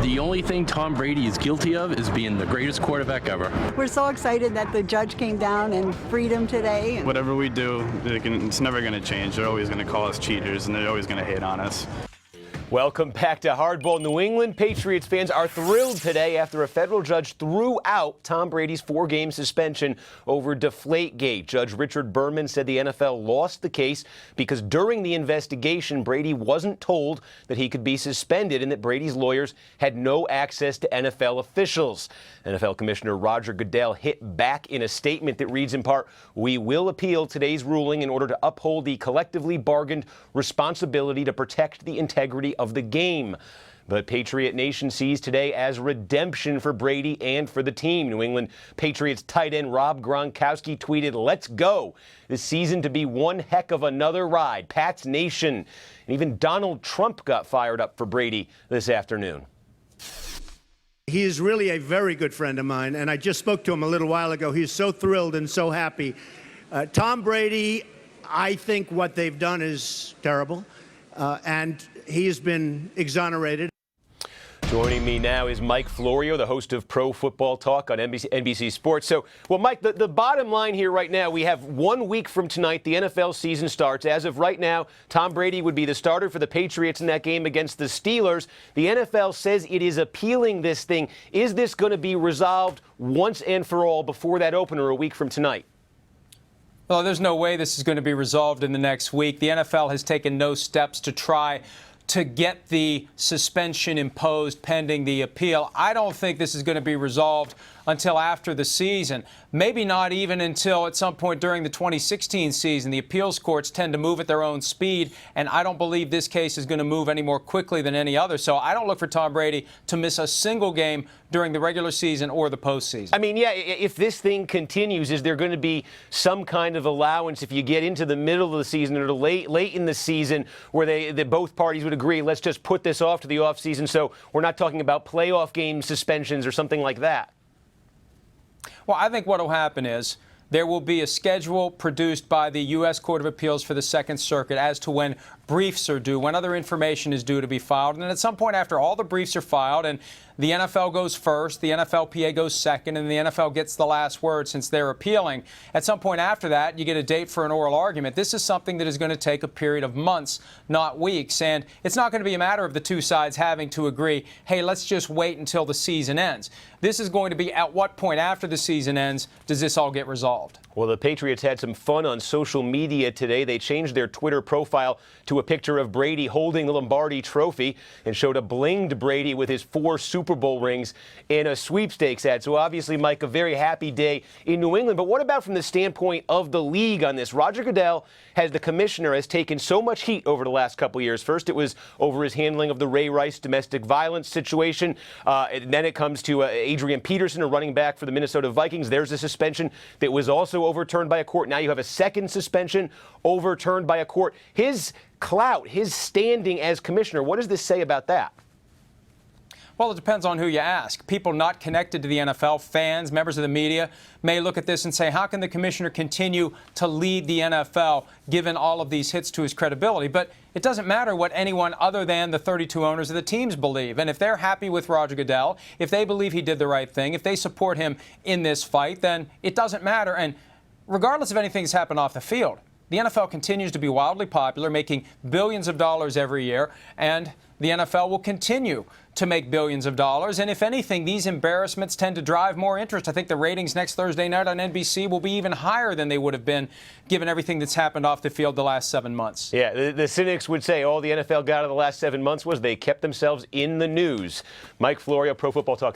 The only thing Tom Brady is guilty of is being the greatest quarterback ever. We're so excited that the judge came down and freed him today. Whatever we do, it's never going to change. They're always going to call us cheaters, and they're always going to hate on us. Welcome back to Hardball. New England Patriots fans are thrilled today after a federal judge threw out Tom Brady's 4-game suspension over Deflate-gate. Judge Richard Berman said the NFL lost the case because during the investigation, Brady wasn't told that he could be suspended and that Brady's lawyers had no access to NFL officials. NFL Commissioner Roger Goodell hit back in a statement that reads in part, "We will appeal today's ruling in order to uphold the collectively bargained responsibility to protect the integrity of the game." But Patriot Nation sees today as redemption for Brady and for the team. New England Patriots tight end Rob Gronkowski tweeted, "Let's go. This season to be one heck of another ride. Pats Nation." And even Donald Trump got fired up for Brady this afternoon. He is really a very good friend of mine, and I just spoke to him a little while ago. He's so thrilled and so happy. Tom Brady, I think what they've done is terrible, and he has been exonerated. Joining me now is Mike Florio, the host of Pro Football Talk on NBC Sports. So, well, Mike, the bottom line here right now, we have 1 week from tonight, the NFL season starts. As of right now, Tom Brady would be the starter for the Patriots in that game against the Steelers. The NFL says it is appealing this thing. Is this going to be resolved once and for all before that opener a week from tonight? Well, there's no way this is going to be resolved in the next week. The NFL has taken no steps to try to get the suspension imposed pending the appeal. I don't think this is going to be resolved until after the season. Maybe not even until at some point during the 2016 season. The appeals courts tend to move at their own speed, and I don't believe this case is going to move any more quickly than any other. So I don't look for Tom Brady to miss a single game during the regular season or the postseason. I mean, yeah, if this thing continues, is there going to be some kind of allowance if you get into the middle of the season or late in the season where both parties would agree, let's just put this off to the offseason so we're not talking about playoff game suspensions or something like that? Well, I think what will happen is there will be a schedule produced by the U.S. Court of Appeals for the Second Circuit as to when briefs are due, when other information is due to be filed. And at some point after all the briefs are filed and the NFL goes first, the NFLPA goes second, and the NFL gets the last word since they're appealing. At some point after that, you get a date for an oral argument. This is something that is going to take a period of months, not weeks. And it's not going to be a matter of the two sides having to agree, hey, let's just wait until the season ends. This is going to be at what point after the season ends does this all get resolved? Well, the Patriots had some fun on social media today. They changed their Twitter profile to a picture of Brady holding the Lombardi Trophy and showed a blinged Brady with his 4 Super Bowl rings in a sweepstakes ad. So obviously, Mike, a very happy day in New England. But what about from the standpoint of the league on this? Roger Goodell, the commissioner, has taken so much heat over the last couple of years. First, it was over his handling of the Ray Rice domestic violence situation. And then it comes to Adrian Peterson, a running back for the Minnesota Vikings. There's a suspension that was also overturned by a court. Now you have a second suspension overturned by a court. His clout, his standing as commissioner, what does this say about that? Well, it depends on who you ask. People not connected to the NFL, fans, members of the media, may look at this and say, how can the commissioner continue to lead the NFL given all of these hits to his credibility? But it doesn't matter what anyone other than the 32 owners of the teams believe. And if they're happy with Roger Goodell, if they believe he did the right thing, if they support him in this fight, then it doesn't matter. And regardless of anything that's happened off the field, the NFL continues to be wildly popular, making billions of dollars every year, and the NFL will continue to make billions of dollars. And if anything, these embarrassments tend to drive more interest. I think the ratings next Thursday night on NBC will be even higher than they would have been given everything that's happened off the field the last 7 months. Yeah, the cynics would say all the NFL got out of the last 7 months was they kept themselves in the news. Mike Florio, Pro Football Talk.